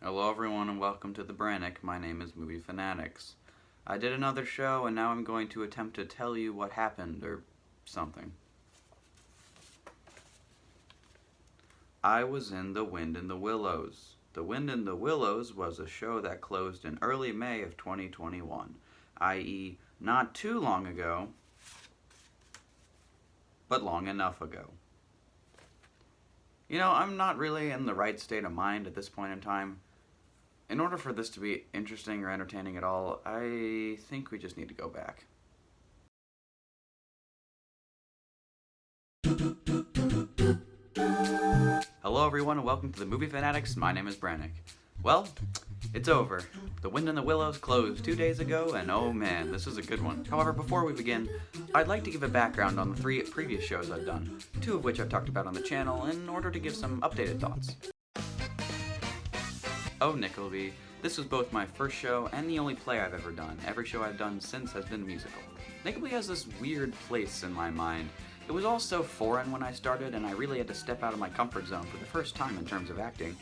Hello everyone and welcome to the Brannick. My name is Movie Fanatics. I did another show and now I'm going to attempt to tell you what happened, or something. I was in The Wind in the Willows. The Wind in the Willows was a show that closed in early May of 2021, i.e. not too long ago, but long enough ago. You know, I'm not really in the right state of mind at this point in time. In order for this to be interesting or entertaining at all, I think we just need to go back. Hello everyone and welcome to the Movie Fanatics. My name is Brannick. Well, it's over. The Wind in the Willows closed 2 days ago, and oh man, this is a good one. However, before we begin, I'd like to give a background on the 3 previous shows I've done, 2 of which I've talked about on the channel, in order to give some updated thoughts. Oh, Nickelby, this was both my first show and the only play I've ever done. Every show I've done since has been musical. Nickelby has this weird place in my mind. It was all so foreign when I started, and I really had to step out of my comfort zone for the first time in terms of acting.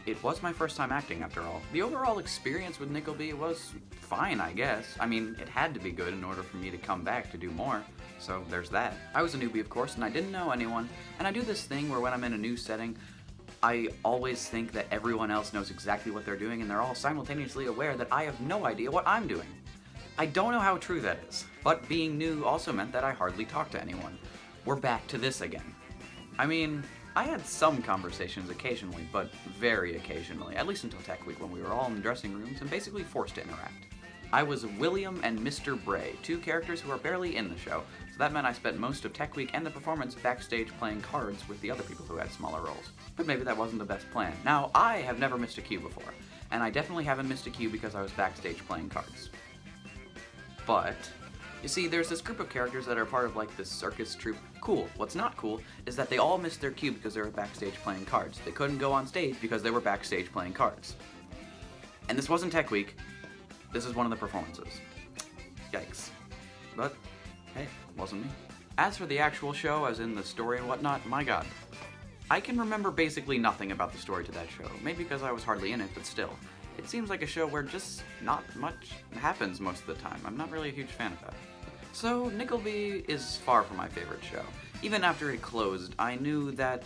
It was my first time acting, after all. The overall experience with Nickelby was fine, I guess. I mean, it had to be good in order for me to come back to do more, so there's that. I was a newbie, of course, and I didn't know anyone, and I do this thing where when I'm in a new setting, I always think that everyone else knows exactly what they're doing, and they're all simultaneously aware that I have no idea what I'm doing. I don't know how true that is, but being new also meant that I hardly talked to anyone. We're back to this again. I mean, I had some conversations occasionally, but very occasionally, at least until Tech Week when we were all in dressing rooms and basically forced to interact. I was William and Mr. Bray, 2 characters who are barely in the show, so that meant I spent most of Tech Week and the performance backstage playing cards with the other people who had smaller roles. But maybe that wasn't the best plan. Now, I have never missed a cue before, and I definitely haven't missed a cue because I was backstage playing cards. But, you see, there's this group of characters that are part of like this circus troupe. Cool. What's not cool is that they all missed their cue because they were backstage playing cards. They couldn't go on stage because they were backstage playing cards. And this wasn't Tech Week. This is one of the performances. Yikes. But, hey, wasn't me. As for the actual show, as in the story and whatnot, my god. I can remember basically nothing about the story to that show. Maybe because I was hardly in it, but still. It seems like a show where just not much happens most of the time. I'm not really a huge fan of that. So, Nickelby is far from my favorite show. Even after it closed, I knew that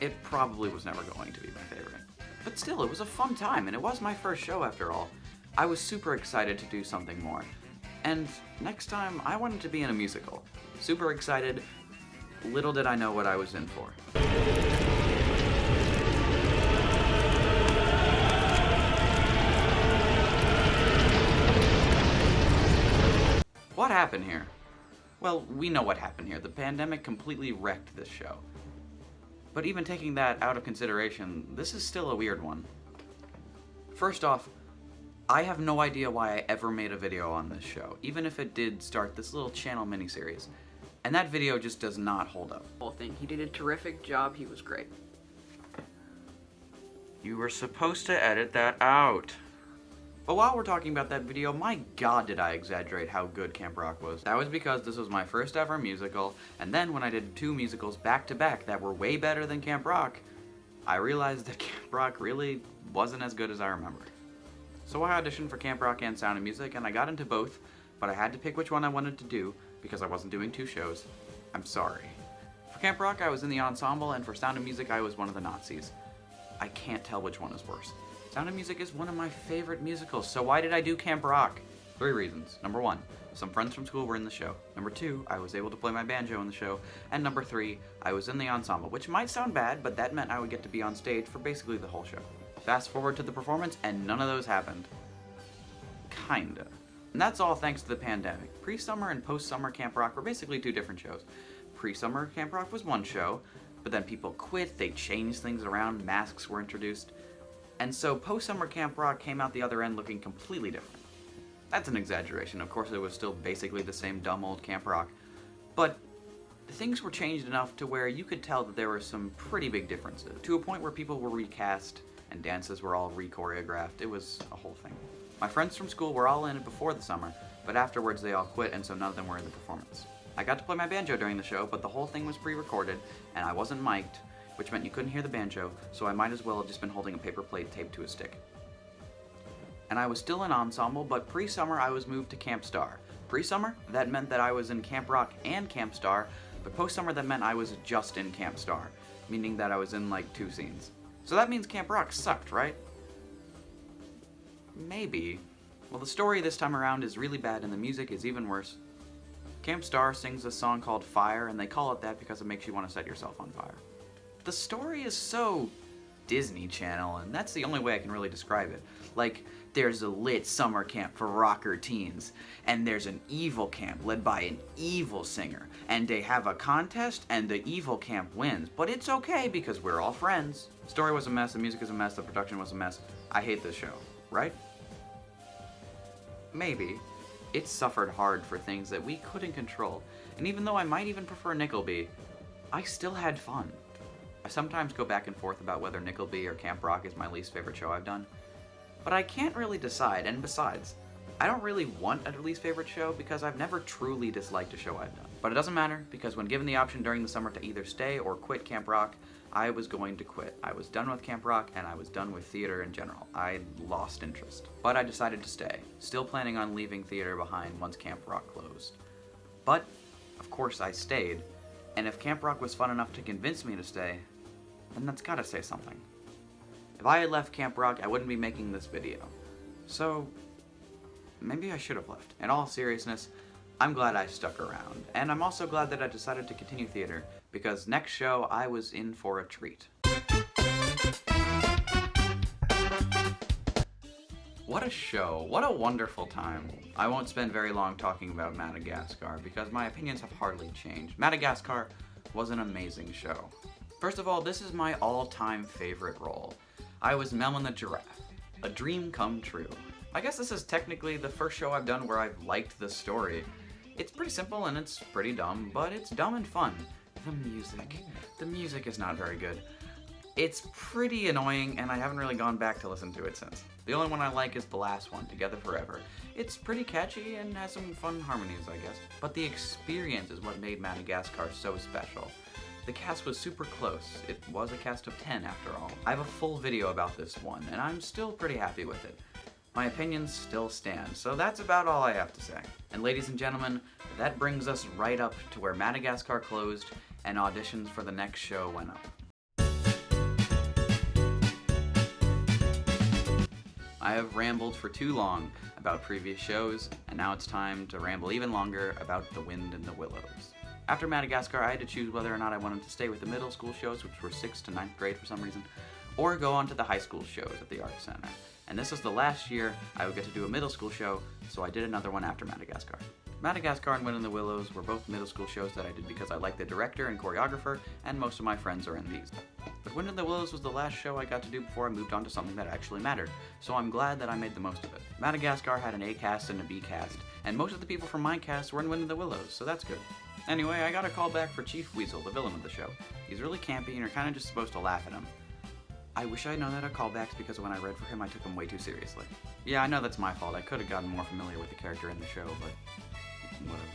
it probably was never going to be my favorite. But still, it was a fun time, and it was my first show after all. I was super excited to do something more. And next time, I wanted to be in a musical. Super excited. Little did I know what I was in for. What happened here? Well, we know what happened here. The pandemic completely wrecked this show. But even taking that out of consideration, this is still a weird one. First off, I have no idea why I ever made a video on this show, even if it did start this little channel miniseries. And that video just does not hold up. Whole thing. He did a terrific job. He was great. You were supposed to edit that out. But while we're talking about that video, my god did I exaggerate how good Camp Rock was. That was because this was my first ever musical, and then when I did 2 musicals back to back that were way better than Camp Rock, I realized that Camp Rock really wasn't as good as I remembered. So I auditioned for Camp Rock and Sound of Music, and I got into both, but I had to pick which one I wanted to do because I wasn't doing 2 shows. I'm sorry. For Camp Rock, I was in the ensemble, and for Sound of Music, I was one of the Nazis. I can't tell which one is worse. Sound of Music is one of my favorite musicals, so why did I do Camp Rock? 3 reasons. Number 1, some friends from school were in the show. Number 2, I was able to play my banjo in the show. And number 3, I was in the ensemble, which might sound bad, but that meant I would get to be on stage for basically the whole show. Fast forward to the performance, and none of those happened. Kinda. And that's all thanks to the pandemic. Pre-summer and post-summer Camp Rock were basically 2 different shows. Pre-summer Camp Rock was one show, but then people quit, they changed things around, masks were introduced. And so post-summer Camp Rock came out the other end looking completely different. That's an exaggeration. Of course, it was still basically the same dumb old Camp Rock. But things were changed enough to where you could tell that there were some pretty big differences, to a point where people were recast and dances were all re-choreographed. It was a whole thing. My friends from school were all in it before the summer, but afterwards they all quit, and so none of them were in the performance. I got to play my banjo during the show, but the whole thing was pre-recorded, and I wasn't mic'd, which meant you couldn't hear the banjo, so I might as well have just been holding a paper plate taped to a stick. And I was still in ensemble, but pre-summer I was moved to Camp Star. Pre-summer, that meant that I was in Camp Rock and Camp Star, but post-summer that meant I was just in Camp Star, meaning that I was in like 2 scenes. So that means Camp Rock sucked, right? Maybe. Well, the story this time around is really bad and the music is even worse. Camp Star sings a song called Fire, and they call it that because it makes you want to set yourself on fire. The story is so Disney Channel, and that's the only way I can really describe it. Like, there's a lit summer camp for rocker teens, and there's an evil camp led by an evil singer, and they have a contest, and the evil camp wins. But it's okay because we're all friends. The story was a mess, the music is a mess, the production was a mess. I hate this show, right? Maybe. It suffered hard for things that we couldn't control, and even though I might even prefer Nickelby, I still had fun. I sometimes go back and forth about whether Nickelby or Camp Rock is my least favorite show I've done, but I can't really decide, and besides, I don't really want a least favorite show because I've never truly disliked a show I've done. But it doesn't matter, because when given the option during the summer to either stay or quit Camp Rock, I was going to quit. I was done with Camp Rock, and I was done with theater in general. I lost interest. But I decided to stay, still planning on leaving theater behind once Camp Rock closed. But, of course, I stayed, and if Camp Rock was fun enough to convince me to stay, then that's gotta say something. If I had left Camp Rock, I wouldn't be making this video. So, maybe I should have left. In all seriousness, I'm glad I stuck around, and I'm also glad that I decided to continue theater, because next show I was in for a treat. What a show, what a wonderful time. I won't spend very long talking about Madagascar, because my opinions have hardly changed. Madagascar was an amazing show. First of all, this is my all-time favorite role. I was Melman the Giraffe. A dream come true. I guess this is technically the first show I've done where I've liked the story. It's pretty simple and it's pretty dumb, but it's dumb and fun. The music is not very good. It's pretty annoying, and I haven't really gone back to listen to it since. The only one I like is the last one, Together Forever. It's pretty catchy and has some fun harmonies, I guess. But the experience is what made Madagascar so special. The cast was super close. It was a cast of 10 after all. I have a full video about this one, and I'm still pretty happy with it. My opinions still stand, so that's about all I have to say. And ladies and gentlemen, that brings us right up to where Madagascar closed and auditions for the next show went up. I have rambled for too long about previous shows, and now it's time to ramble even longer about The Wind in the Willows. After Madagascar, I had to choose whether or not I wanted to stay with the middle school shows, which were 6th to 9th grade for some reason, or go on to the high school shows at the Arts Center. And this was the last year I would get to do a middle school show, so I did another one after Madagascar. Madagascar and Wind in the Willows were both middle school shows that I did because I liked the director and choreographer, and most of my friends are in these. But Wind in the Willows was the last show I got to do before I moved on to something that actually mattered, so I'm glad that I made the most of it. Madagascar had an A cast and a B cast, and most of the people from my cast were in Wind in the Willows, so that's good. Anyway, I got a call back for Chief Weasel, the villain of the show. He's really campy and you're kinda just supposed to laugh at him. I wish I'd known that at callbacks because when I read for him, I took him way too seriously. Yeah, I know that's my fault. I could have gotten more familiar with the character in the show, but whatever.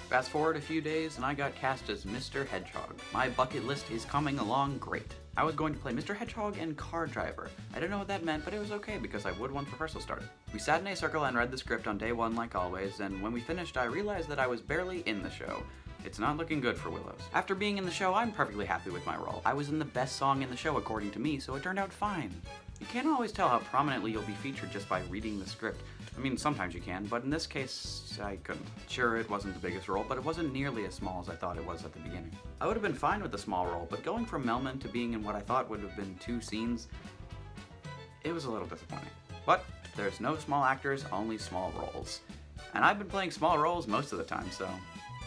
Fast forward a few days, and I got cast as Mr. Hedgehog. My bucket list is coming along great. I was going to play Mr. Hedgehog and Car Driver. I didn't know what that meant, but it was okay because I would once rehearsal started. We sat in a circle and read the script on day 1 like always, and when we finished, I realized that I was barely in the show. It's not looking good for Willows. After being in the show, I'm perfectly happy with my role. I was in the best song in the show according to me, so it turned out fine. You can't always tell how prominently you'll be featured just by reading the script. I mean, sometimes you can, but in this case, I couldn't. Sure, it wasn't the biggest role, but it wasn't nearly as small as I thought it was at the beginning. I would have been fine with the small role, but going from Melman to being in what I thought would have been 2 scenes, it was a little disappointing. But there's no small actors, only small roles. And I've been playing small roles most of the time, so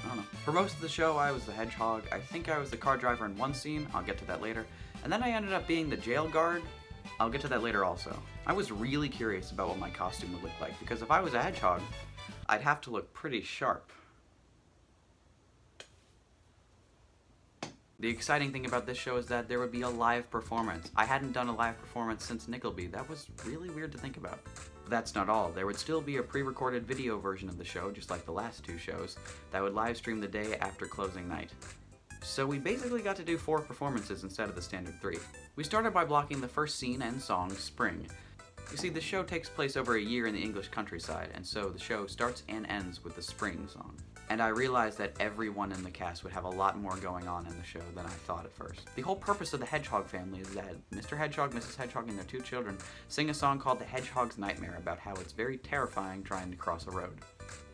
I don't know. For most of the show, I was the hedgehog. I think I was the car driver in one scene. I'll get to that later. And then I ended up being the jail guard. I'll get to that later also. I was really curious about what my costume would look like, because if I was a hedgehog, I'd have to look pretty sharp. The exciting thing about this show is that there would be a live performance. I hadn't done a live performance since Nickelby. That was really weird to think about. But that's not all. There would still be a pre-recorded video version of the show, just like the last 2 shows, that would live stream the day after closing night. So we basically got to do 4 performances instead of the standard 3. We started by blocking the first scene and song, Spring. You see, the show takes place over a year in the English countryside, and so the show starts and ends with the Spring song. And I realized that everyone in the cast would have a lot more going on in the show than I thought at first. The whole purpose of the Hedgehog family is that Mr. Hedgehog, Mrs. Hedgehog, and their 2 children sing a song called The Hedgehog's Nightmare about how it's very terrifying trying to cross a road.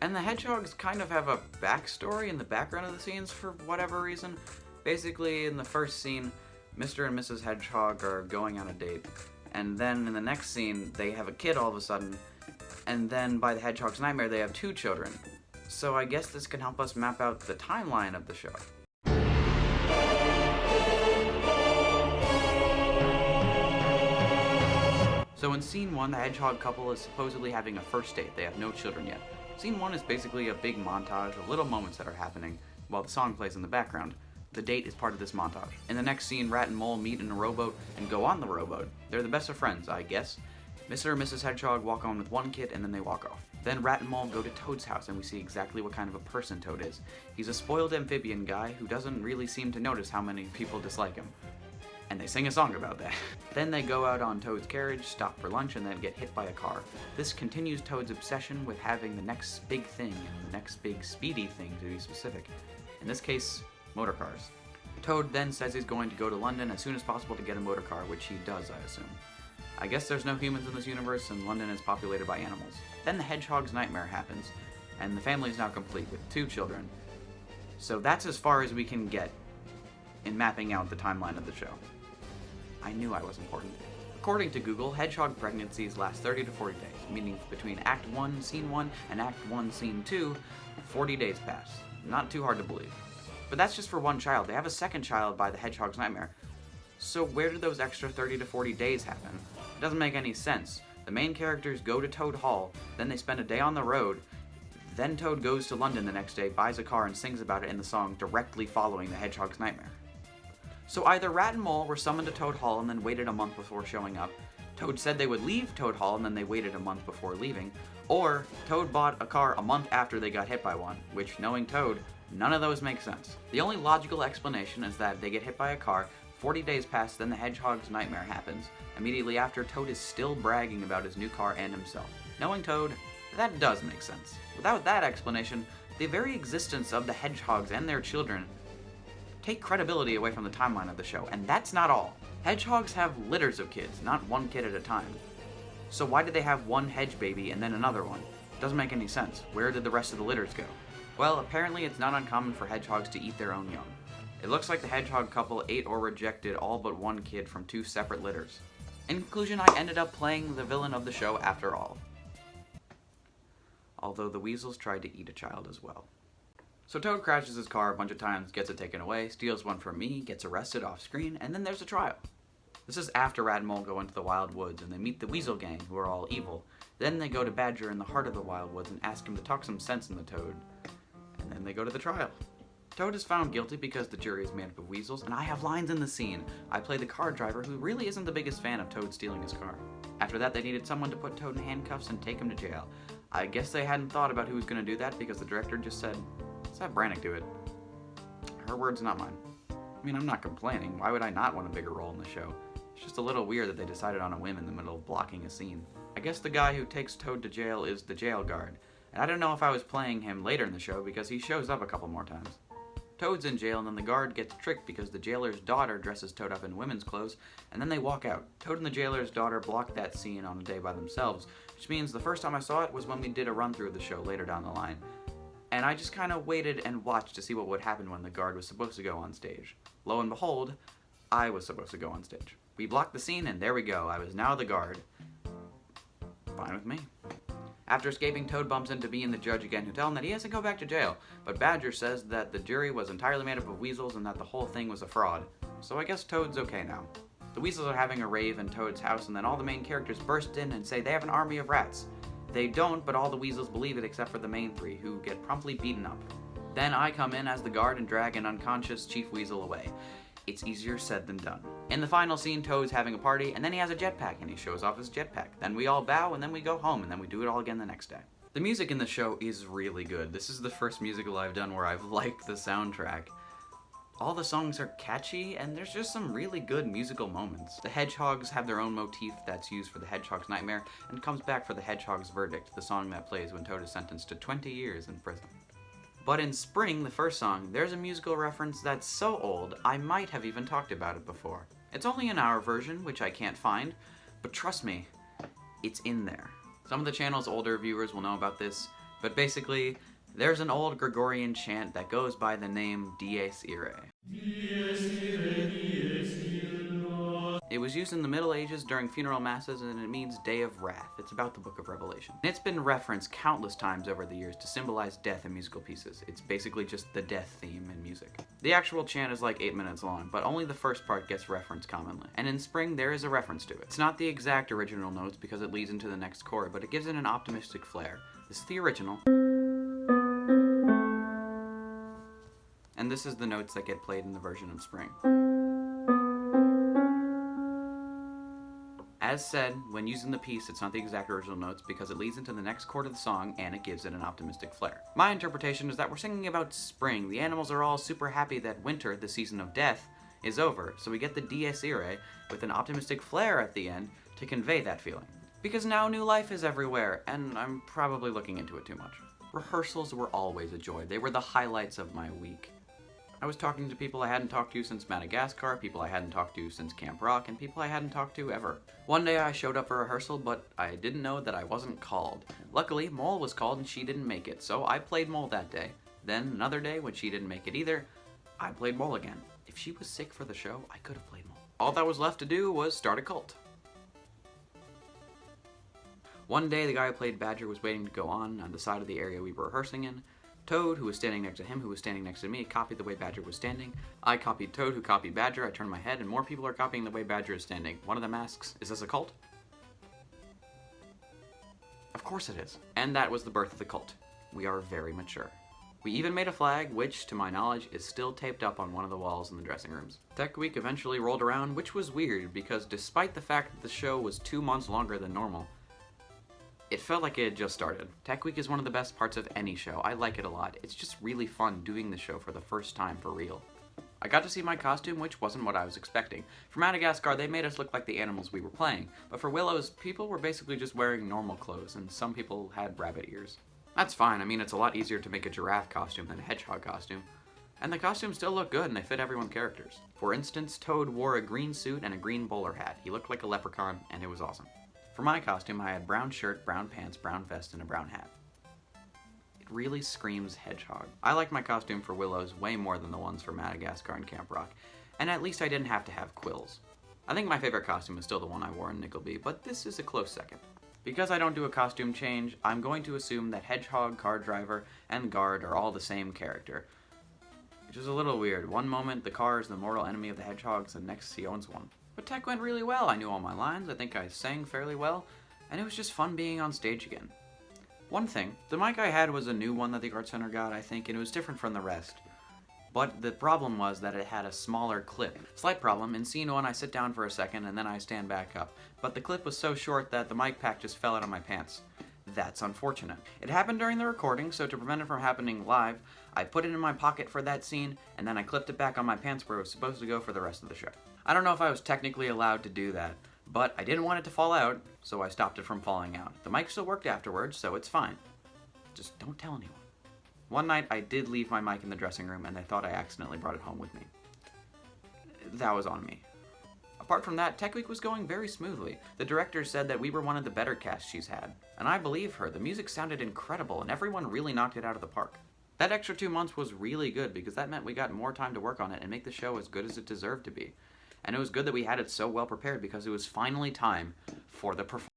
And the hedgehogs kind of have a backstory in the background of the scenes for whatever reason. Basically, in the first scene, Mr. and Mrs. Hedgehog are going on a date. And then in the next scene, they have a kid all of a sudden. And then by the Hedgehog's Nightmare, they have 2 children. So I guess this can help us map out the timeline of the show. So in scene 1, the hedgehog couple is supposedly having a first date. They have no children yet. Scene 1 is basically a big montage of little moments that are happening while the song plays in the background. The date is part of this montage. In the next scene, Rat and Mole meet in a rowboat and go on the rowboat. They're the best of friends, I guess. Mr. and Mrs. Hedgehog walk on with 1 kid and then they walk off. Then Rat and Mole go to Toad's house and we see exactly what kind of a person Toad is. He's a spoiled amphibian guy who doesn't really seem to notice how many people dislike him. And they sing a song about that. Then they go out on Toad's carriage, stop for lunch, and then get hit by a car. This continues Toad's obsession with having the next big thing, and the next big speedy thing to be specific. In this case, motor cars. Toad then says he's going to go to London as soon as possible to get a motor car, which he does, I assume. I guess there's no humans in this universe, and London is populated by animals. Then the Hedgehog's Nightmare happens, and the family is now complete with 2 children. So that's as far as we can get in mapping out the timeline of the show. I knew I was important. According to Google, hedgehog pregnancies last 30 to 40 days, meaning between Act 1, Scene 1, and Act 1, Scene 2, 40 days pass. Not too hard to believe. But that's just for 1 child. They have a 2nd child by the Hedgehog's Nightmare. So where did those extra 30 to 40 days happen? It doesn't make any sense. The main characters go to Toad Hall, then they spend a day on the road, then Toad goes to London the next day, buys a car, and sings about it in the song directly following the Hedgehog's Nightmare. So either Rat and Mole were summoned to Toad Hall and then waited a month before showing up, Toad said they would leave Toad Hall and then they waited a month before leaving, or Toad bought a car a month after they got hit by one, which, knowing Toad, none of those make sense. The only logical explanation is that they get hit by a car, 40 days pass, then the Hedgehog's Nightmare happens. Immediately after, Toad is still bragging about his new car and himself. Knowing Toad, that does make sense. Without that explanation, the very existence of the hedgehogs and their children take credibility away from the timeline of the show, and that's not all. Hedgehogs have litters of kids, not 1 kid at a time. So why did they have 1 hedge baby and then another one? Doesn't make any sense. Where did the rest of the litters go? Well, apparently it's not uncommon for hedgehogs to eat their own young. It looks like the hedgehog couple ate or rejected all but 1 kid from 2 separate litters. In conclusion, I ended up playing the villain of the show after all. Although the weasels tried to eat a child as well. So Toad crashes his car a bunch of times, gets it taken away, steals one from me, gets arrested off screen, and then there's a trial. This is after Rat and Mole go into the Wild Woods and they meet the Weasel Gang, who are all evil. Then they go to Badger in the heart of the Wild Woods and ask him to talk some sense into Toad. And then they go to the trial. Toad is found guilty because the jury is made up of weasels, and I have lines in the scene. I play the car driver who really isn't the biggest fan of Toad stealing his car. After that, they needed someone to put Toad in handcuffs and take him to jail. I guess they hadn't thought about who was going to do that because the director just said, let's have Brannick do it. Her words, not mine. I mean, I'm not complaining. Why would I not want a bigger role in the show? It's just a little weird that they decided on a whim in the middle of blocking a scene. I guess the guy who takes Toad to jail is the jail guard. And I don't know if I was playing him later in the show because he shows up a couple more times. Toad's in jail and then the guard gets tricked because the jailer's daughter dresses Toad up in women's clothes and then they walk out. Toad and the jailer's daughter blocked that scene on a day by themselves, which means the first time I saw it was when we did a run through of the show later down the line. And I just kind of waited and watched to see what would happen when the guard was supposed to go on stage. Lo and behold, I was supposed to go on stage. We blocked the scene and there we go, I was now the guard. Fine with me. After escaping, Toad bumps into me and the judge again, who tell him that he has to go back to jail, but Badger says that the jury was entirely made up of weasels and that the whole thing was a fraud. So I guess Toad's okay now. The weasels are having a rave in Toad's house, and then all the main characters burst in and say they have an army of rats. They don't, but all the weasels believe it except for the main 3, who get promptly beaten up. Then I come in as the guard and drag an unconscious Chief Weasel away. It's easier said than done. In the final scene, Toad's having a party, and then he has a jetpack, and he shows off his jetpack. Then we all bow, and then we go home, and then we do it all again the next day. The music in the show is really good. This is the first musical I've done where I've liked the soundtrack. All the songs are catchy, and there's just some really good musical moments. The hedgehogs have their own motif that's used for the Hedgehog's Nightmare, and comes back for the Hedgehog's Verdict, the song that plays when Toad is sentenced to 20 years in prison. But in Spring, the first song, there's a musical reference that's so old, I might have even talked about it before. It's only an hour version, which I can't find, but trust me, it's in there. Some of the channel's older viewers will know about this, but basically, there's an old Gregorian chant that goes by the name Dies Irae. It was used in the Middle Ages during funeral masses, and it means Day of Wrath. It's about the Book of Revelation. And it's been referenced countless times over the years to symbolize death in musical pieces. It's basically just the death theme in music. The actual chant is like 8 minutes long, but only the first part gets referenced commonly. And in Spring, there is a reference to it. It's not the exact original notes because it leads into the next chord, but it gives it an optimistic flair. This is the original. And this is the notes that get played in the version of Spring. As said, when using the piece, it's not the exact original notes because it leads into the next chord of the song and it gives it an optimistic flair. My interpretation is that we're singing about spring. The animals are all super happy that winter, the season of death, is over, so we get the Dies Irae with an optimistic flair at the end to convey that feeling. Because now new life is everywhere, and I'm probably looking into it too much. Rehearsals were always a joy. They were the highlights of my week. I was talking to people I hadn't talked to since Madagascar, people I hadn't talked to since Camp Rock, and people I hadn't talked to ever. One day I showed up for rehearsal, but I didn't know that I wasn't called. Luckily, Mole was called and she didn't make it, so I played Mole that day. Then another day, when she didn't make it either, I played Mole again. If she was sick for the show, I could have played Mole. All that was left to do was start a cult. One day, the guy who played Badger was waiting to go on the side of the area we were rehearsing in. Toad, who was standing next to him, who was standing next to me, copied the way Badger was standing. I copied Toad, who copied Badger. I turned my head, and more people are copying the way Badger is standing. One of them asks, "Is this a cult?" Of course it is. And that was the birth of the cult. We are very mature. We even made a flag, which, to my knowledge, is still taped up on one of the walls in the dressing rooms. Tech Week eventually rolled around, which was weird, because despite the fact that the show was 2 months longer than normal, it felt like it had just started. Tech Week is one of the best parts of any show. I like it a lot. It's just really fun doing the show for the first time for real. I got to see my costume, which wasn't what I was expecting. For Madagascar, they made us look like the animals we were playing, but for Willows, people were basically just wearing normal clothes, and some people had rabbit ears. That's fine. I mean, it's a lot easier to make a giraffe costume than a hedgehog costume. And the costumes still look good, and they fit everyone's characters. For instance, Toad wore a green suit and a green bowler hat. He looked like a leprechaun, and it was awesome. For my costume, I had brown shirt, brown pants, brown vest, and a brown hat. It really screams hedgehog. I like my costume for Willows way more than the ones for Madagascar and Camp Rock, and at least I didn't have to have quills. I think my favorite costume is still the one I wore in Nickelby, but this is a close second. Because I don't do a costume change, I'm going to assume that Hedgehog, Car Driver, and Guard are all the same character. Which is a little weird. One moment, the car is the mortal enemy of the hedgehogs, and next he owns one. But Tech went really well. I knew all my lines, I think I sang fairly well, and it was just fun being on stage again. One thing, the mic I had was a new one that the Art Center got, I think, and it was different from the rest. But the problem was that it had a smaller clip. Slight problem, in scene 1 I sit down for a second and then I stand back up. But the clip was so short that the mic pack just fell out of my pants. That's unfortunate. It happened during the recording, so to prevent it from happening live, I put it in my pocket for that scene, and then I clipped it back on my pants where it was supposed to go for the rest of the show. I don't know if I was technically allowed to do that, but I didn't want it to fall out, so I stopped it from falling out. The mic still worked afterwards, so it's fine. Just don't tell anyone. One night, I did leave my mic in the dressing room, and they thought I accidentally brought it home with me. That was on me. Apart from that, Tech Week was going very smoothly. The director said that we were one of the better casts she's had. And I believe her. The music sounded incredible, and everyone really knocked it out of the park. That extra 2 months was really good, because that meant we got more time to work on it and make the show as good as it deserved to be. And it was good that we had it so well prepared, because it was finally time for the performance.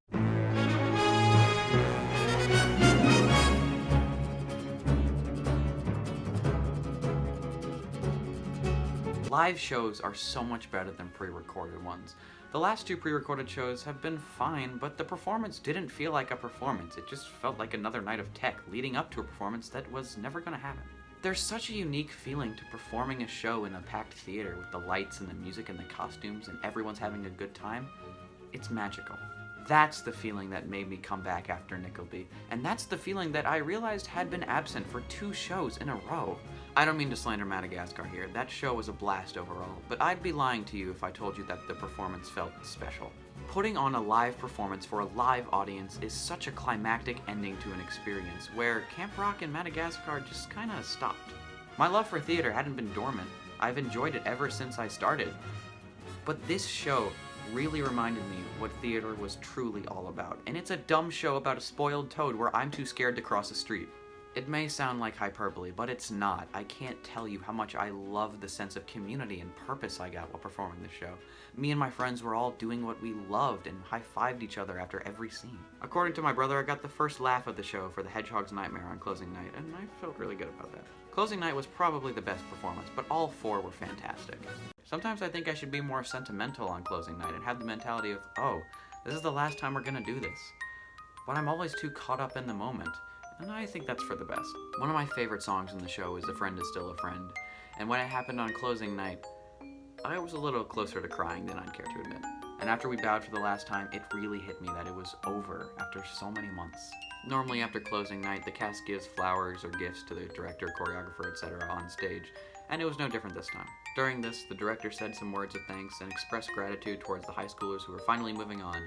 Live shows are so much better than pre-recorded ones. The last 2 pre-recorded shows have been fine, but the performance didn't feel like a performance. It just felt like another night of tech leading up to a performance that was never gonna happen. There's such a unique feeling to performing a show in a packed theater with the lights and the music and the costumes and everyone's having a good time. It's magical. That's the feeling that made me come back after Nickelby, and that's the feeling that I realized had been absent for 2 shows in a row. I don't mean to slander Madagascar here, that show was a blast overall, but I'd be lying to you if I told you that the performance felt special. Putting on a live performance for a live audience is such a climactic ending to an experience, where Camp Rock and Madagascar just kinda stopped. My love for theater hadn't been dormant, I've enjoyed it ever since I started, but this show really reminded me what theater was truly all about, and it's a dumb show about a spoiled toad where I'm too scared to cross the street. It may sound like hyperbole, but it's not. I can't tell you how much I love the sense of community and purpose I got while performing the show. Me and my friends were all doing what we loved and high-fived each other after every scene. According to my brother, I got the first laugh of the show for the Hedgehog's Nightmare on closing night, and I felt really good about that. Closing night was probably the best performance, but all four were fantastic. Sometimes I think I should be more sentimental on closing night and have the mentality of, oh, this is the last time we're gonna do this. But I'm always too caught up in the moment, and I think that's for the best. One of my favorite songs in the show is A Friend Is Still a Friend, and when it happened on closing night, I was a little closer to crying than I'd care to admit. And after we bowed for the last time, it really hit me that it was over after so many months. Normally after closing night, the cast gives flowers or gifts to the director, choreographer, etc. on stage, and it was no different this time. During this, the director said some words of thanks and expressed gratitude towards the high schoolers who were finally moving on.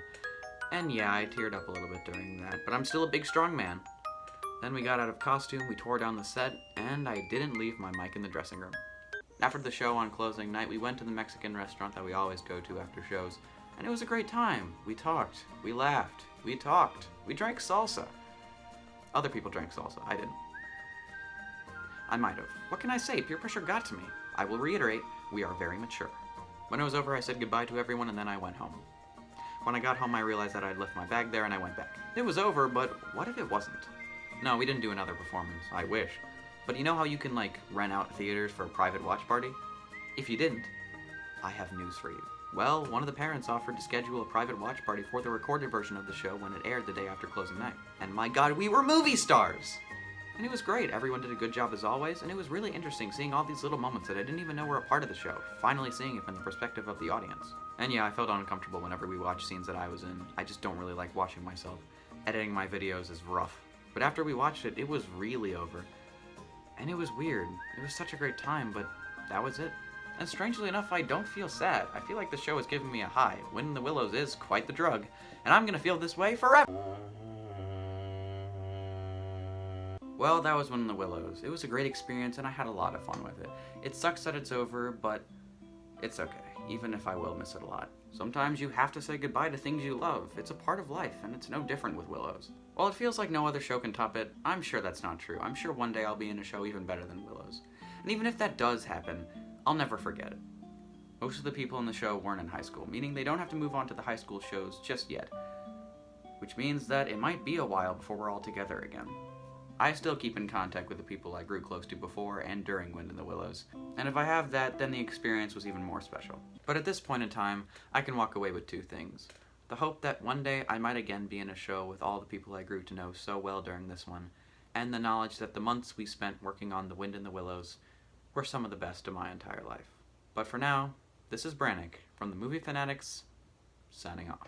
And yeah, I teared up a little bit during that, but I'm still a big strong man. Then we got out of costume, we tore down the set, and I didn't leave my mic in the dressing room. After the show on closing night, we went to the Mexican restaurant that we always go to after shows, and it was a great time. We talked, we laughed, we talked, we drank salsa. Other people drank salsa, I didn't. I might have. What can I say? Peer pressure got to me. I will reiterate, we are very mature. When it was over, I said goodbye to everyone and then I went home. When I got home, I realized that I'd left my bag there and I went back. It was over, but what if it wasn't? No, we didn't do another performance. I wish. But you know how you can, rent out theaters for a private watch party? If you didn't, I have news for you. Well, one of the parents offered to schedule a private watch party for the recorded version of the show when it aired the day after closing night. And my god, we were movie stars! And it was great. Everyone did a good job as always, and it was really interesting seeing all these little moments that I didn't even know were a part of the show, finally seeing it from the perspective of the audience. And yeah, I felt uncomfortable whenever we watched scenes that I was in. I just don't really like watching myself. Editing my videos is rough. But after we watched it, it was really over. And it was weird. It was such a great time, but that was it. And strangely enough, I don't feel sad. I feel like the show is giving me a high. Wind in the Willows is quite the drug, and I'm gonna feel this way forever! Well, that was Wind in the Willows. It was a great experience, and I had a lot of fun with it. It sucks that it's over, but it's okay, even if I will miss it a lot. Sometimes you have to say goodbye to things you love. It's a part of life, and it's no different with Willows. While it feels like no other show can top it, I'm sure that's not true. I'm sure one day I'll be in a show even better than Willows. And even if that does happen, I'll never forget it. Most of the people in the show weren't in high school, meaning they don't have to move on to the high school shows just yet. Which means that it might be a while before we're all together again. I still keep in contact with the people I grew close to before and during Wind in the Willows, and if I have that, then the experience was even more special. But at this point in time, I can walk away with two things. The hope that one day I might again be in a show with all the people I grew to know so well during this one, and the knowledge that the months we spent working on the Wind in the Willows were some of the best of my entire life. But for now, this is Brannick from the Movie Fanatics, signing off.